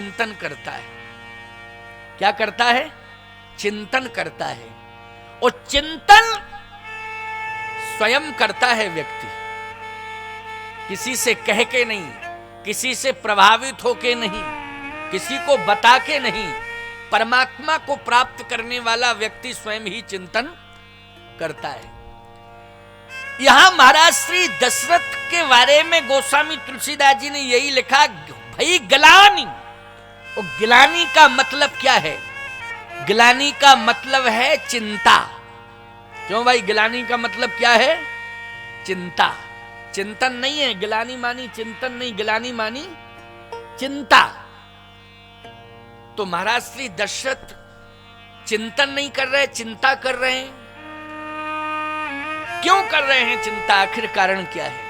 चिंतन करता है। क्या करता है? चिंतन करता है। और चिंतन स्वयं करता है व्यक्ति, किसी से कह के नहीं, किसी से प्रभावित होके नहीं, किसी को बता के नहीं। परमात्मा को प्राप्त करने वाला व्यक्ति स्वयं ही चिंतन करता है। यहां महाराज श्री दशरथ के बारे में गोस्वामी तुलसीदास जी ने यही लिखा, भाई गिलानी। और गिलानी का मतलब क्या है? गिलानी का मतलब है चिंता। क्यों भाई? गिलानी का मतलब क्या है? चिंता। चिंतन नहीं है, गिलानी मानी चिंतन नहीं, गिलानी मानी चिंता। तो महाराज श्री दशरथ चिंतन नहीं कर रहे, चिंता कर रहे हैं। क्यों कर रहे हैं चिंता? आखिर कारण क्या है?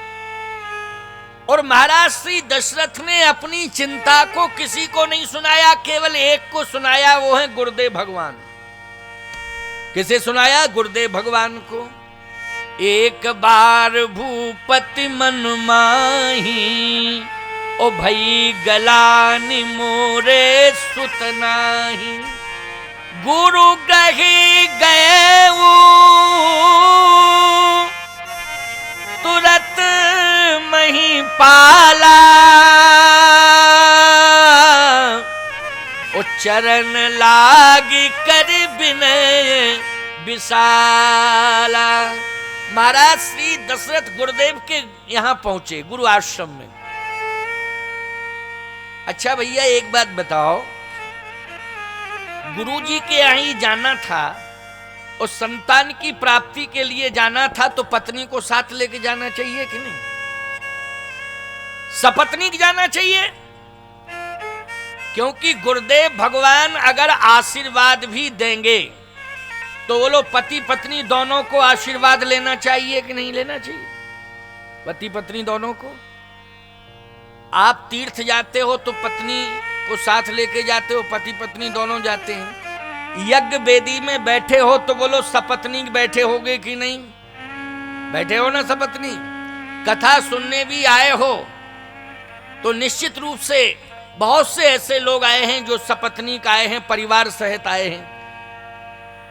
और महाराज श्री दशरथ ने अपनी चिंता को किसी को नहीं सुनाया, केवल एक को सुनाया, वो है गुरुदेव भगवान। किसे सुनाया? गुरुदेव भगवान को। एक बार भूपति मन माही, ओ भई गलानी मोरे सुत नाही। गुरु ग्रही गए तुरत मही पाला, ओ चरण लागी कर बिनय विशाला। महाराज श्री दशरथ गुरुदेव के यहां पहुंचे, गुरु आश्रम में। अच्छा भैया एक बात बताओ, गुरु जी के यहां ही जाना था और संतान की प्राप्ति के लिए जाना था, तो पत्नी को साथ लेके जाना चाहिए कि नहीं? सपत्नीक जाना चाहिए। क्योंकि गुरुदेव भगवान अगर आशीर्वाद भी देंगे तो वो लोग पति पत्नी दोनों को आशीर्वाद लेना चाहिए कि नहीं लेना चाहिए? पति पत्नी दोनों को। आप तीर्थ जाते हो तो पत्नी को साथ लेके जाते हो, पति पत्नी दोनों जाते हैं। यज्ञ वेदी में बैठे हो तो बोलो सपत्नी बैठे होगे कि नहीं? बैठे हो ना सपत्नी? कथा सुनने भी आए हो तो निश्चित रूप से बहुत से ऐसे लोग आए हैं जो सपत्नीक आए हैं, परिवार सहित आए हैं।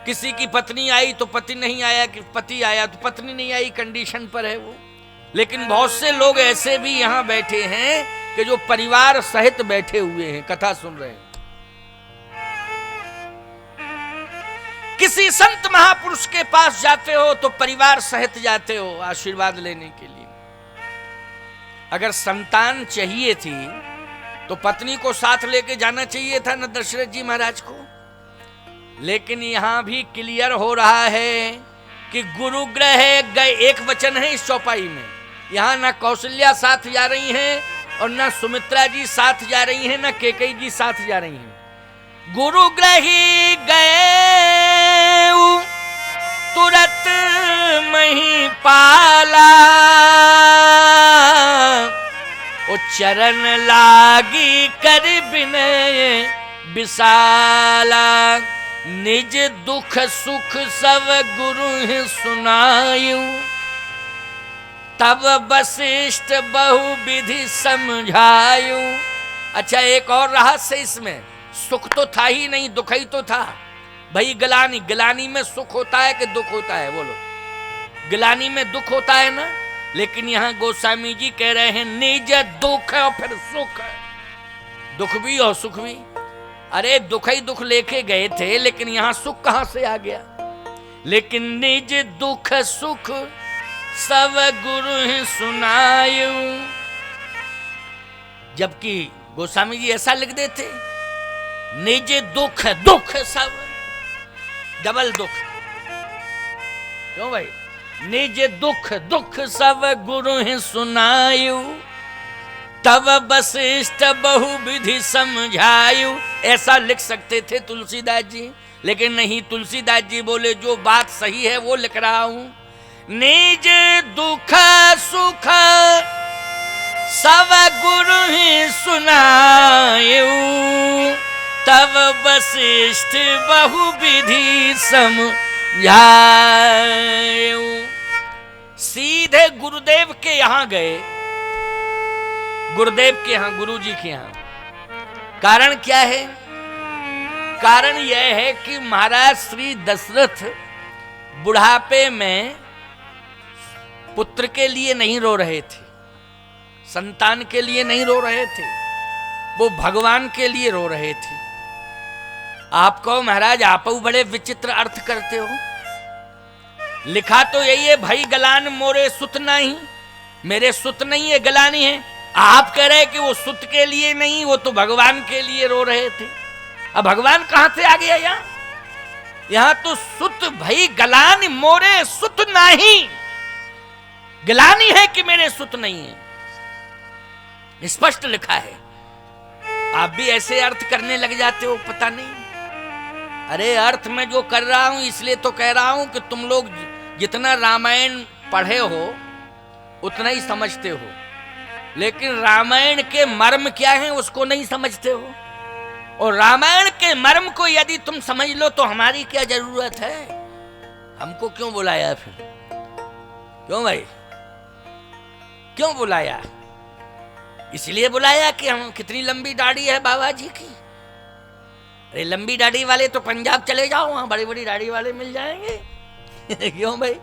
किसी की पत्नी आई तो पति नहीं आया, कि पति आया तो पत्नी नहीं आई, कंडीशन पर है वो। लेकिन बहुत से लोग ऐसे भी यहां बैठे हैं कि जो परिवार सहित बैठे हुए हैं, कथा सुन रहे हैं। किसी संत महापुरुष के पास जाते हो तो परिवार सहित जाते हो आशीर्वाद लेने के लिए। अगर संतान चाहिए थी तो पत्नी को साथ लेके जाना चाहिए था ना दशरथ जी महाराज को। लेकिन यहां भी क्लियर हो रहा है कि गुरु ग्रह गए, एक वचन है इस चौपाई में। यहां ना कौशल्या साथ जा रही हैं और ना सुमित्रा जी साथ जा रही हैं, ना कैकेयी जी साथ जा रही हैं। गुरु ग्रही गए तुरत मही पाला, ओ चरण लागी कर बिनय विशाला। निज दुख सुख सब गुरु सुनायु, तब वशिष्ठ बहु विधि समझायु। अच्छा एक और रहस्य इसमें, सुख तो था ही नहीं, दुख ही तो था। भाई गिलानी, गिलानी में सुख होता है कि दुख होता है? बोलो, गिलानी में दुख होता है ना। लेकिन यहां गोस्वामी जी कह रहे हैं निज दुख और फिर सुख, दुख भी और सुख भी। अरे दुख ही दुख लेके गए थे, लेकिन यहां सुख कहां से आ गया? लेकिन निज दुख सुख सब गुरु सुनायु। जबकि गोस्वामी जी ऐसा लिख देते, निज दुख दुख सब, डबल दुख। क्यों भाई? निज दुख दुख सब गुरु सुनायु, तब वशिष्ठ बहु विधि समझायु। ऐसा लिख सकते थे तुलसीदास जी, लेकिन नहीं, तुलसीदास जी बोले जो बात सही है वो लिख रहा हूं। निज दुख सुख सब गुरु सुनायु, तब वशिष्ठ बहु विधि समझायु। सीधे गुरुदेव के यहां गए, गुरुदेव के यहां, गुरु जी के यहां। कारण क्या है? कारण यह है कि महाराज श्री दशरथ बुढ़ापे में पुत्र के लिए नहीं रो रहे थे, संतान के लिए नहीं रो रहे थे, वो भगवान के लिए रो रहे थे। आप कहो महाराज आप बड़े विचित्र अर्थ करते हो। लिखा तो यही है, भाई गलान मोरे सुत नहीं, मेरे सुत नहीं है गलानी है। आप कह रहे कि वो सुत के लिए नहीं, वो तो भगवान के लिए रो रहे थे। अब भगवान कहां से आ गया यहां? यहां तो सुत भाई गलान मोरे सुत नहीं, गलानी है कि मेरे सुत नहीं है, स्पष्ट लिखा है। आप भी ऐसे अर्थ करने लग जाते हो, पता नहीं। अरे अर्थ में जो कर रहा हूं इसलिए तो कह रहा हूं कि तुम लोग जितना रामायण पढ़े हो उतना ही समझते हो, लेकिन रामायण के मर्म क्या है उसको नहीं समझते हो। और रामायण के मर्म को यदि तुम समझ लो तो हमारी क्या जरूरत है? हमको क्यों बुलाया फिर? क्यों भाई, क्यों बुलाया? इसलिए बुलाया कि हम कितनी लंबी दाढ़ी है बाबा जी की। अरे लंबी दाढ़ी वाले तो पंजाब चले जाओ, वहां बड़ी बड़ी दाढ़ी वाले मिल जाएंगे। क्यों भाई?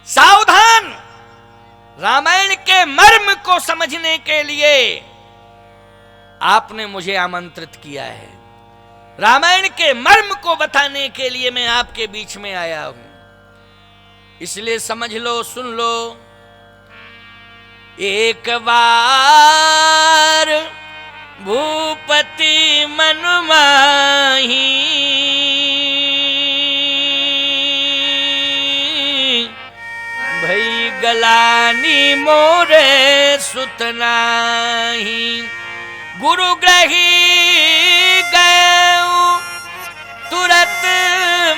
सावधान! रामायण के मर्म को समझने के लिए आपने मुझे आमंत्रित किया है, रामायण के मर्म को बताने के लिए मैं आपके बीच में आया हूं। इसलिए समझ लो, सुन लो। एक बार भूपति मन माही, भई गलानी मोरे सुत नाही। गुरु ग्रही गए तुरत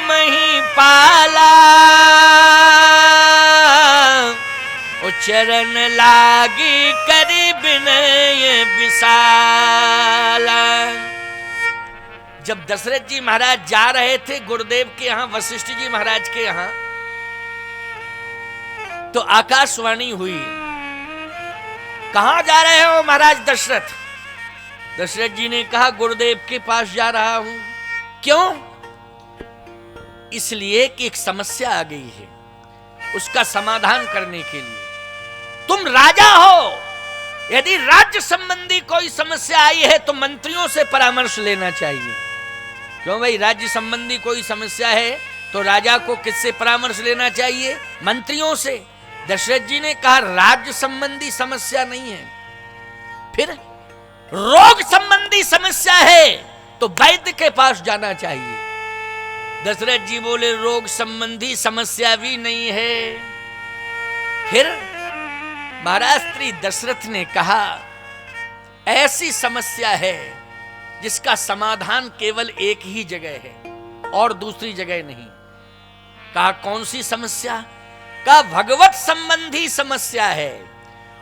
मही पाला, चरण लागी करी विनय विशाला। जब दशरथ जी महाराज जा रहे थे गुरुदेव के यहां, वशिष्ठ जी महाराज के यहां, तो आकाशवाणी हुई, कहां जा रहे हो महाराज दशरथ? दशरथ जी ने कहा गुरुदेव के पास जा रहा हूं। क्यों? इसलिए कि एक समस्या आ गई है, उसका समाधान करने के लिए। तुम राजा हो, यदि राज्य संबंधी कोई समस्या आई है तो मंत्रियों से परामर्श लेना चाहिए। क्यों भाई? राज्य संबंधी कोई समस्या है तो राजा को किससे परामर्श लेना चाहिए? मंत्रियों से। दशरथ जी ने कहा राज्य संबंधी समस्या नहीं है, फिर रोग संबंधी समस्या है तो वैद्य के पास जाना चाहिए। दशरथ जी बोले रोग संबंधी समस्या भी नहीं है। फिर महाराज श्री दशरथ ने कहा ऐसी समस्या है जिसका समाधान केवल एक ही जगह है और दूसरी जगह नहीं। कहा कौन सी समस्या? कहा भगवत संबंधी समस्या है।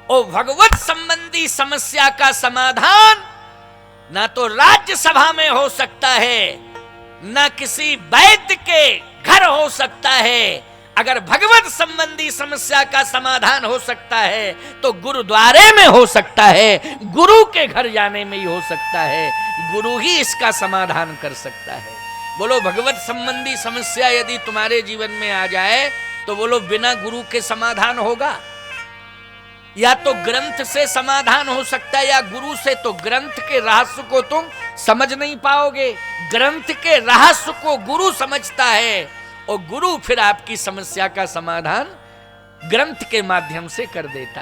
और भगवत संबंधी समस्या का समाधान ना तो राज्यसभा में हो सकता है, ना किसी वैद्य के घर हो सकता है। अगर भगवत संबंधी समस्या का समाधान हो सकता है तो गुरुद्वारे में हो सकता है, गुरु के घर जाने में ही हो सकता है। गुरु ही इसका समाधान कर सकता है। बोलो भगवत संबंधी समस्या यदि तुम्हारे जीवन में आ जाए तो बोलो बिना गुरु के समाधान होगा? या तो ग्रंथ से समाधान हो सकता है या गुरु से। तो ग्रंथ के रहस्य को तुम समझ नहीं पाओगे, ग्रंथ के रहस्य को गुरु समझता है और गुरु फिर आपकी समस्या का समाधान ग्रंथ के माध्यम से कर देता है।